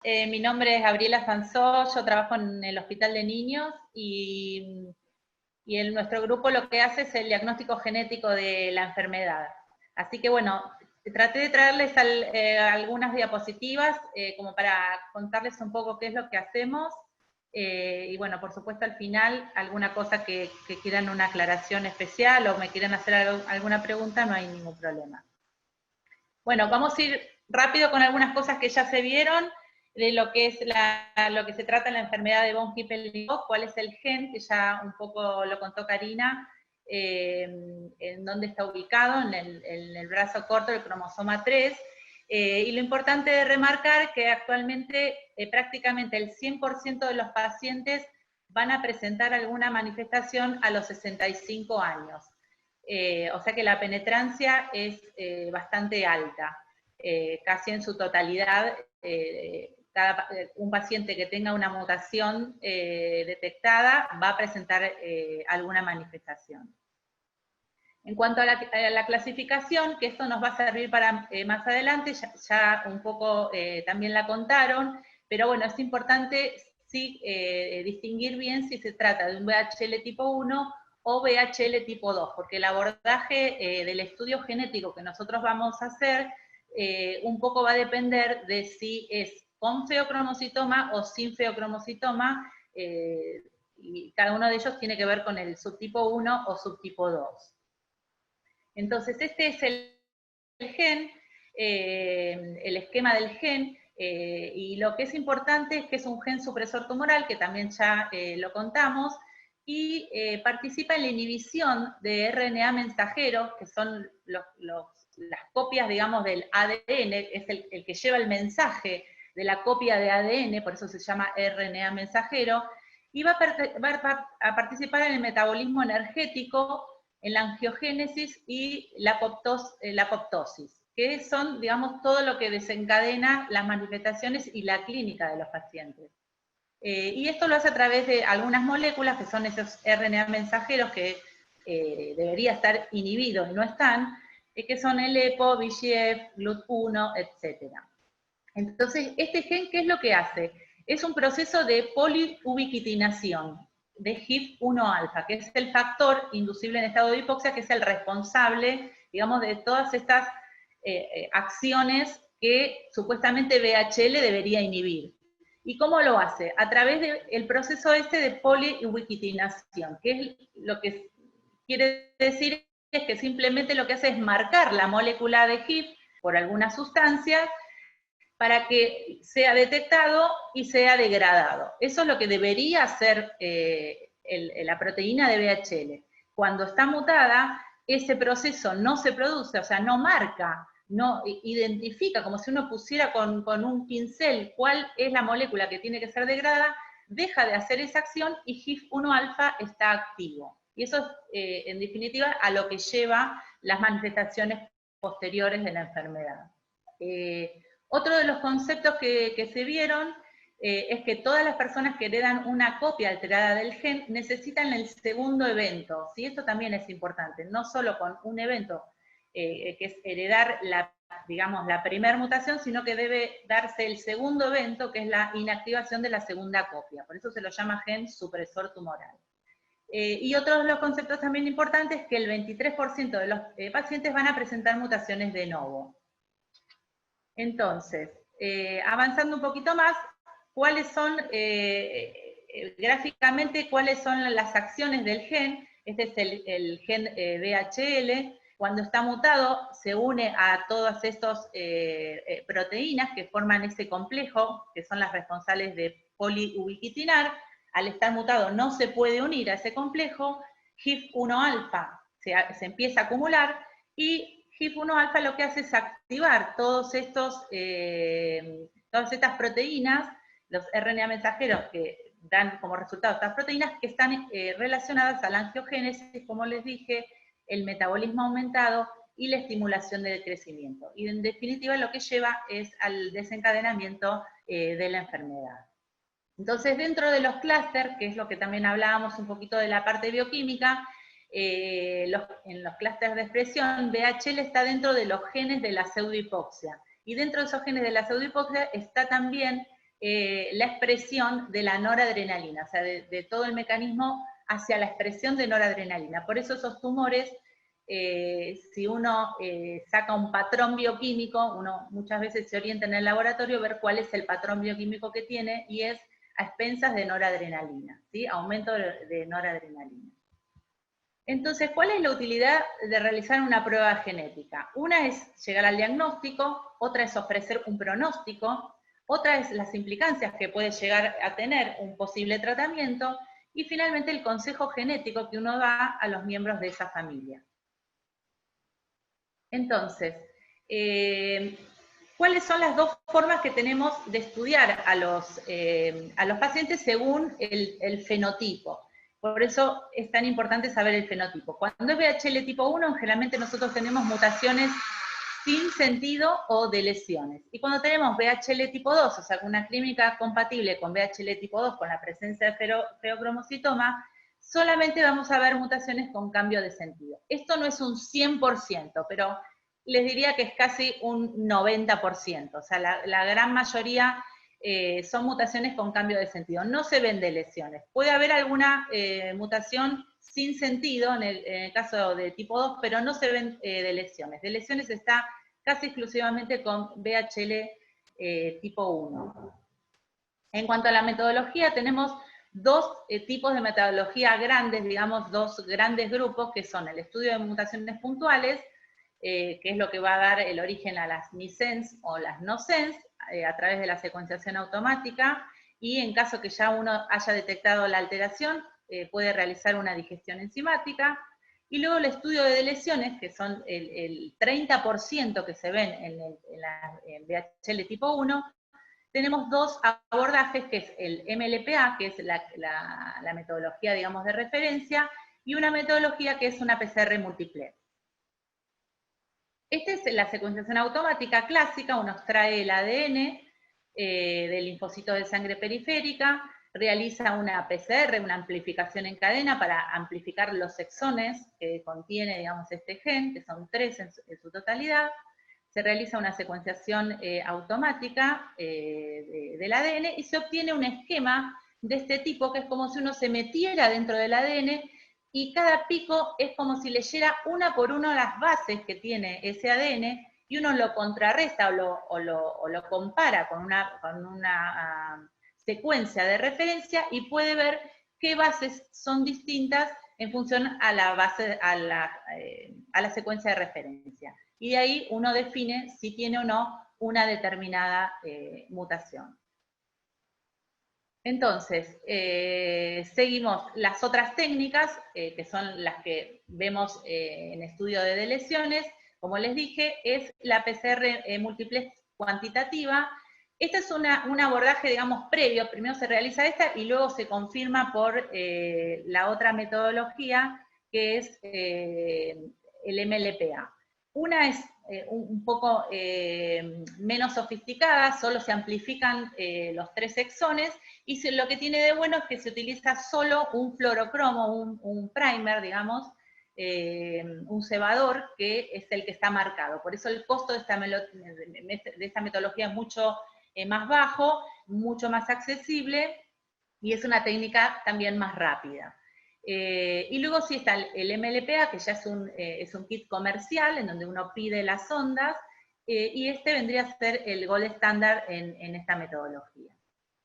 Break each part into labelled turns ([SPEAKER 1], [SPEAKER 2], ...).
[SPEAKER 1] Mi nombre es Gabriela Sansó, yo trabajo en el Hospital de Niños y en nuestro grupo lo que hace es el diagnóstico genético de la enfermedad. Así que bueno, traté de traerles algunas diapositivas como para contarles un poco qué es lo que hacemos y bueno, por supuesto al final alguna cosa que quieran una aclaración especial o me quieran hacer alguna pregunta, no hay ningún problema. Bueno, vamos a ir rápido con algunas cosas que ya se vieron de lo que es lo que se trata en la enfermedad de von Hippel-Lindau, cuál es el gen, que ya un poco lo contó Karina, en dónde está ubicado, en el brazo corto del cromosoma 3, y lo importante de remarcar que actualmente prácticamente el 100% de los pacientes van a presentar alguna manifestación a los 65 años. O sea que la penetrancia es bastante alta, casi en su totalidad. Un paciente que tenga una mutación detectada va a presentar alguna manifestación. En cuanto a la clasificación, que esto nos va a servir para más adelante, ya un poco también la contaron, pero bueno, es importante sí distinguir bien si se trata de un VHL tipo 1 o VHL tipo 2, porque el abordaje del estudio genético que nosotros vamos a hacer un poco va a depender de si es con feocromocitoma o sin feocromocitoma, y cada uno de ellos tiene que ver con el subtipo 1 o subtipo 2. Entonces, este es el gen, el esquema del gen, y lo que es importante es que es un gen supresor tumoral, que también ya lo contamos, y participa en la inhibición de RNA mensajeros, que son las copias, digamos, del ADN, es el que lleva el mensaje de la copia de ADN, por eso se llama RNA mensajero, y va a participar en el metabolismo energético, en la angiogénesis y la apoptosis, que son, digamos, todo lo que desencadena las manifestaciones y la clínica de los pacientes. Y esto lo hace a través de algunas moléculas, que son esos RNA mensajeros que debería estar inhibidos y no están, que son el EPO, VEGF, GLUT1, etc. Entonces, este gen, ¿qué es lo que hace? Es un proceso de poliubiquitinación de HIF-1 alfa, que es el factor inducible en estado de hipoxia, que es el responsable, digamos, de todas estas acciones que supuestamente VHL debería inhibir. ¿Y cómo lo hace? A través del proceso este de poliubiquitinación, que es lo que quiere decir es que simplemente lo que hace es marcar la molécula de HIF por alguna sustancia para que sea detectado y sea degradado. Eso es lo que debería hacer la proteína de VHL. Cuando está mutada, ese proceso no se produce, o sea, no marca, no identifica, como si uno pusiera con un pincel cuál es la molécula que tiene que ser degradada, deja de hacer esa acción y HIF-1 alfa está activo. Y eso es, en definitiva, a lo que lleva las manifestaciones posteriores de la enfermedad. Otro de los conceptos que se vieron es que todas las personas que heredan una copia alterada del gen necesitan el segundo evento, ¿sí? Esto también es importante, no solo con un evento que es heredar digamos, la primera mutación, sino que debe darse el segundo evento, que es la inactivación de la segunda copia, por eso se lo llama gen supresor tumoral. Y otro de los conceptos también importantes es que el 23% de los pacientes van a presentar mutaciones de novo. Entonces, avanzando un poquito más, ¿cuáles son, gráficamente, cuáles son las acciones del gen? Este es el gen VHL. Cuando está mutado, se une a todas estas proteínas que forman ese complejo, que son las responsables de poliubiquitinar. Al estar mutado no se puede unir a ese complejo, HIF-1 alfa se empieza a acumular, y HIF-1 alfa lo que hace es activar todas estas proteínas, los RNA mensajeros que dan como resultado estas proteínas que están relacionadas a la angiogénesis, como les dije, el metabolismo aumentado y la estimulación del crecimiento. Y en definitiva lo que lleva es al desencadenamiento de la enfermedad. Entonces, dentro de los clústeres, que es lo que también hablábamos un poquito de la parte bioquímica, en los clústeres de expresión, VHL está dentro de los genes de la pseudohipoxia. Y dentro de esos genes de la pseudohipoxia está también la expresión de la noradrenalina, o sea, de todo el mecanismo hacia la expresión de noradrenalina. Por eso esos tumores, si uno saca un patrón bioquímico, uno muchas veces se orienta en el laboratorio a ver cuál es el patrón bioquímico que tiene, y es a expensas de noradrenalina, ¿sí? Aumento de noradrenalina. Entonces, ¿cuál es la utilidad de realizar una prueba genética? Una es llegar al diagnóstico, otra es ofrecer un pronóstico, otra es las implicancias que puede llegar a tener un posible tratamiento, y finalmente el consejo genético que uno da a los miembros de esa familia. Entonces, ¿cuáles son las dos formas que tenemos de estudiar a los pacientes según el fenotipo? Por eso es tan importante saber el fenotipo. Cuando es VHL tipo 1, generalmente nosotros tenemos mutaciones sin sentido o de lesiones. Y cuando tenemos VHL tipo 2, o sea, una clínica compatible con VHL tipo 2, con la presencia de feocromocitoma, solamente vamos a ver mutaciones con cambio de sentido. Esto no es un 100%, pero les diría que es casi un 90%. O sea, la gran mayoría son mutaciones con cambio de sentido. No se ven de lesiones. Puede haber alguna mutación sin sentido en el caso de tipo 2, pero no se ven de lesiones. De lesiones está casi exclusivamente con VHL tipo 1. En cuanto a la metodología, tenemos dos tipos de metodología grandes, digamos, dos grandes grupos, que son el estudio de mutaciones puntuales, que es lo que va a dar el origen a las missense o las no-sense, a través de la secuenciación automática, y en caso que ya uno haya detectado la alteración, puede realizar una digestión enzimática. Y luego el estudio de lesiones, que son el 30% que se ven en VHL tipo 1, tenemos dos abordajes, que es el MLPA, que es la metodología, digamos, de referencia, y una metodología que es una PCR múltiple. Esta es la secuenciación automática clásica. Uno extrae el ADN del linfocito de sangre periférica, realiza una PCR, una amplificación en cadena, para amplificar los exones que contiene, digamos, este gen, que son 3 en su totalidad. Se realiza una secuenciación automática del ADN y se obtiene un esquema de este tipo, que es como si uno se metiera dentro del ADN, y cada pico es como si leyera una por una las bases que tiene ese ADN, y uno lo contrarresta o lo compara con una secuencia de referencia, y puede ver qué bases son distintas en función a la base, a la secuencia de referencia. Y de ahí uno define si tiene o no una determinada mutación. Entonces, seguimos las otras técnicas, que son las que vemos en estudio de lesiones. Como les dije, es la PCR múltiple cuantitativa. Este es un abordaje, digamos, previo. Primero se realiza esta y luego se confirma por la otra metodología, que es el MLPA. Una es un poco menos sofisticada, solo se amplifican los 3 exones, y lo que tiene de bueno es que se utiliza solo un fluorocromo, un primer, digamos, un cebador, que es el que está marcado. Por eso el costo de esta metodología es mucho más bajo, mucho más accesible, y es una técnica también más rápida. Y luego sí está el MLPA, que ya es un kit comercial, en donde uno pide las ondas, y este vendría a ser el gold estándar en esta metodología.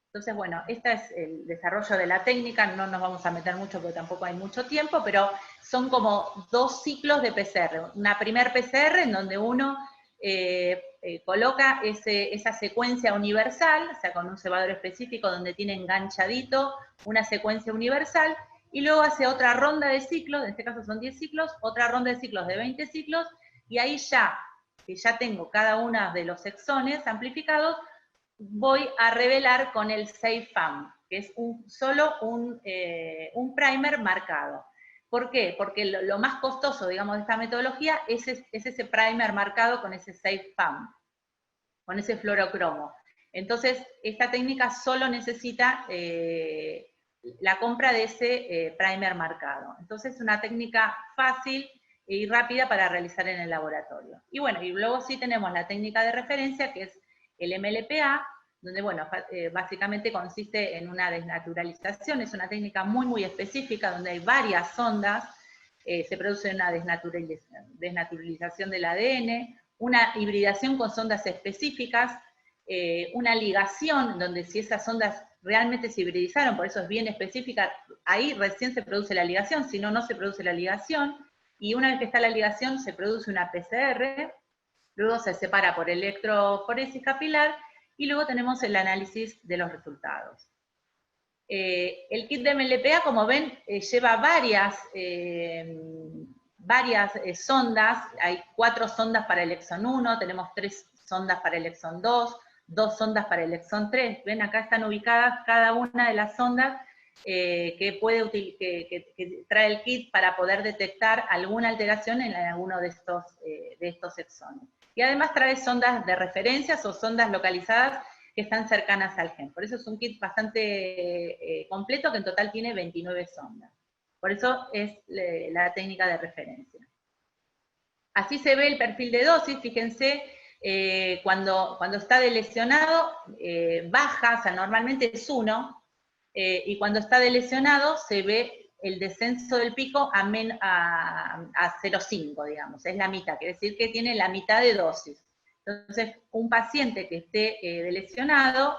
[SPEAKER 1] Entonces, bueno, este es el desarrollo de la técnica. No nos vamos a meter mucho porque tampoco hay mucho tiempo, pero son como 2 ciclos de PCR. Una primer PCR en donde uno coloca esa secuencia universal, o sea, con un cebador específico donde tiene enganchadito una secuencia universal, y luego hace otra ronda de ciclos, en este caso son 10 ciclos, otra ronda de ciclos de 20 ciclos, y ahí ya, que ya tengo cada uno de los exones amplificados, voy a revelar con el SafeFAM, que es solo un primer marcado. ¿Por qué? Porque lo más costoso, digamos, de esta metodología es ese primer marcado con ese SafeFAM, con ese fluorocromo. Entonces, esta técnica solo necesita la compra de ese primer marcado. Entonces, es una técnica fácil y rápida para realizar en el laboratorio. Y bueno, y luego sí tenemos la técnica de referencia, que es el MLPA, donde, bueno, básicamente consiste en una desnaturalización, es una técnica muy, muy específica, donde hay varias sondas, se produce una desnaturalización del ADN, una hibridación con sondas específicas, una ligación, donde si esas sondas realmente se hibridizaron, por eso es bien específica, ahí recién se produce la ligación, si no, no se produce la ligación, y una vez que está la ligación se produce una PCR, luego se separa por electroforesis capilar, y luego tenemos el análisis de los resultados. El kit de MLPA, como ven, lleva varias sondas, hay 4 sondas para el exon 1, tenemos 3 sondas para el exon 2, 2 sondas para el exon 3, ven acá están ubicadas cada una de las sondas que trae el kit para poder detectar alguna alteración en alguno de estos exones. Y además trae sondas de referencias o sondas localizadas que están cercanas al gen. Por eso es un kit bastante completo, que en total tiene 29 sondas. Por eso es la técnica de referencia. Así se ve el perfil de dosis, fíjense, cuando está delesionado, baja, o sea, normalmente es 1, y cuando está delesionado se ve el descenso del pico a 0,5, digamos, es la mitad, quiere decir que tiene la mitad de dosis. Entonces, un paciente que esté delesionado,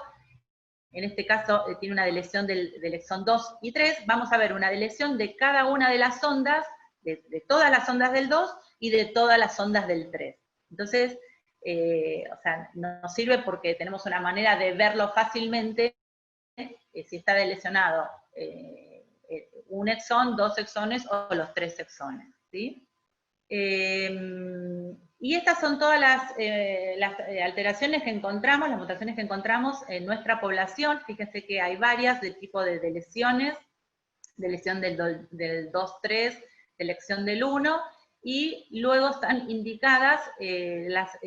[SPEAKER 1] en este caso tiene una deleción del exón 2 y 3, vamos a ver una deleción de cada una de las ondas, de todas las ondas del 2 y de todas las ondas del 3. Entonces, o sea, nos sirve porque tenemos una manera de verlo fácilmente, si está delesionado un exón, 2 exones o los 3 exones, ¿sí? Y estas son todas las alteraciones que encontramos, las mutaciones que encontramos en nuestra población. Fíjense que hay varias de tipo de lesiones, de lesión del 2-3, de lesión del 1, y luego están indicadas las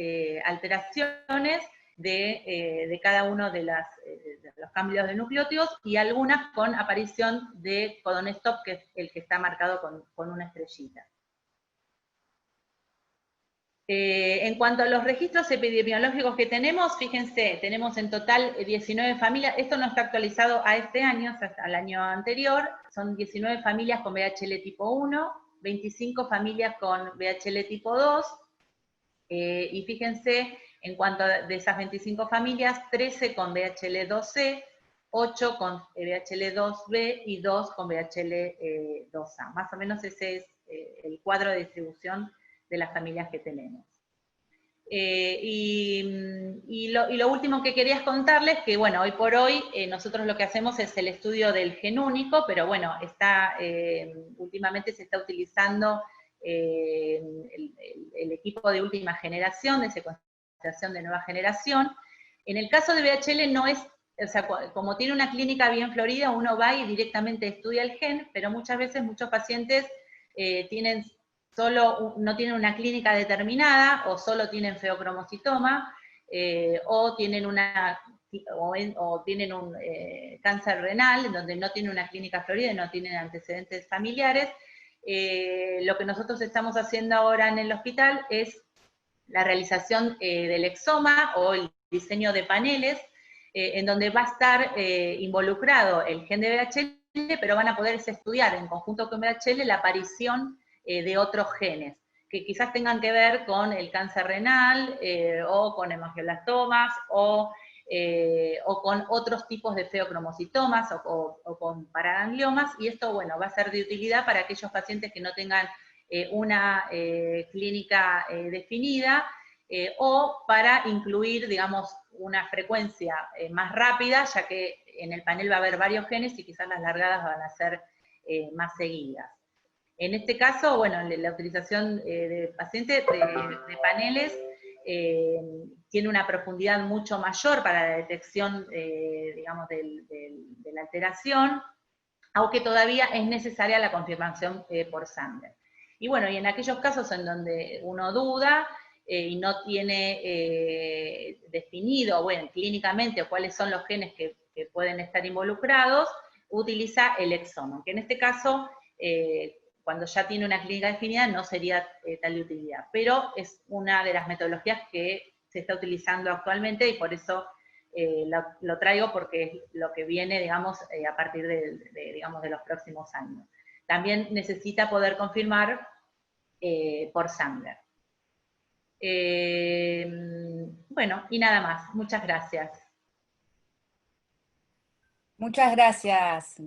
[SPEAKER 1] alteraciones de cada uno de los cambios de nucleótidos, y algunas con aparición de codon stop, que es el que está marcado con una estrellita. En cuanto a los registros epidemiológicos que tenemos, fíjense, tenemos en total 19 familias, esto no está actualizado a este año, hasta el año anterior, son 19 familias con VHL tipo 1, 25 familias con VHL tipo 2, y fíjense, en cuanto de esas 25 familias, 13 con VHL2C, 8 con VHL2B y 2 con VHL2A. Más o menos ese es el cuadro de distribución de las familias que tenemos. Y lo último que quería contarles, que bueno, hoy por hoy nosotros lo que hacemos es el estudio del gen único, pero bueno, últimamente se está utilizando el equipo de última generación, de secuenciación de nueva generación. En el caso de VHL no es, o sea, como tiene una clínica bien florida, uno va y directamente estudia el gen, pero muchas veces muchos pacientes no tienen una clínica determinada, o solo tienen feocromocitoma, o tienen un cáncer renal, en donde no tienen una clínica florida y no tienen antecedentes familiares. Lo que nosotros estamos haciendo ahora en el hospital es la realización del exoma o el diseño de paneles, en donde va a estar involucrado el gen de VHL, pero van a poderse estudiar en conjunto con VHL la aparición de otros genes, que quizás tengan que ver con el cáncer renal, o con hemangioblastomas, o con otros tipos de feocromocitomas, o con paragangliomas, y esto, bueno, va a ser de utilidad para aquellos pacientes que no tengan una clínica definida, o para incluir, digamos, una frecuencia más rápida, ya que en el panel va a haber varios genes y quizás las largadas van a ser más seguidas. En este caso, bueno, la utilización de pacientes de paneles tiene una profundidad mucho mayor para la detección, digamos, de la alteración, aunque todavía es necesaria la confirmación por Sander. Y bueno, y en aquellos casos en donde uno duda y no tiene definido, bueno, clínicamente cuáles son los genes que pueden estar involucrados, utiliza el exoma, que en este caso, cuando ya tiene una clínica definida, no sería tal de utilidad, pero es una de las metodologías que se está utilizando actualmente, y por eso lo traigo porque es lo que viene, digamos, a partir digamos, de los próximos años. También necesita poder confirmar por Sanger. Bueno, y nada más. Muchas gracias.
[SPEAKER 2] Muchas gracias.